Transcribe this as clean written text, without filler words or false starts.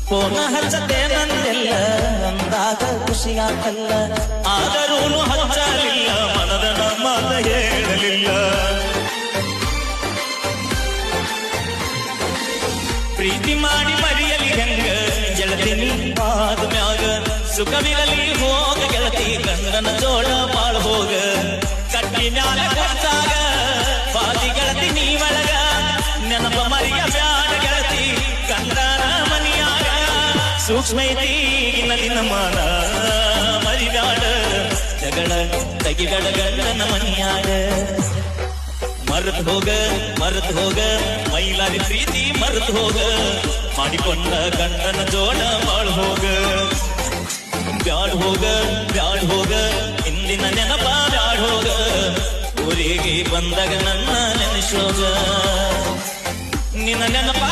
ಫೋನ ಹಚ್ಚತೆ ನಂದೆಲ್ಲ ಅಂದಾಗ ಖುಷಿಯಾಗಲ್ಲ, ಆದರೂನು ಹಚ್ಚಲಿಲ್ಲ, ಮನದ ಮಾತ ಹೇಳಲಿಲ್ಲ. ಪ್ರೀತಿ ಮಾಡಿ ಮರಿಯಲಿ ಹೆಂಗ ಗೆಳತಿನಿ ಆದ ಮ್ಯಾಗ, ಸುಖವಿರಲಿ ಹೋಗ ಗೆಳತಿ ಗಂಡನ ಜೋಡ ಬಾಳ್ ಹೋಗ. ಕಟ್ಟಿ ಮ್ಯಾಲ ಕಟ್ಟಾಗ ಬಾದಿ ಗೆಳತಿ ನೀ ಒಳಗ, ನೆನಪ ಮರಿಯ ಬ್ಯಾಡ ಗೆಳತಿ ಗಂಡನ ಮನಿಯಾಗ. ಸೂಕ್ಷ್ಮ ಐತಿಗಿನ ದಿನ ಮಾನ ಮರಿಬ್ಯಾಡ, ಜಗಳ ತಗಿಬೇಡ ಗಂಡನ ಮನಿಯಾಗ. ಮರೆತು ಹೋಗ ಮೈಲಾರಿ ಪ್ರೀತಿ ಮರೆತು ಹೋಗ, ಮಾಡಿಕೊಂಡ ಗಂಡನ ಜೋಡ ಬಾಳ್ ಹೋಗ. ಬ್ಯಾಡ್ ಹೋಗ ಇಂದಿನ ನೆನಪ ಬ್ಯಾಡ್ ಹೋಗ, ಊರಿಗೆ ಬಂದಾಗ ನನ್ನ ನೆನೆಸೋಗ. ನಿನ್ನ ನೆನಪ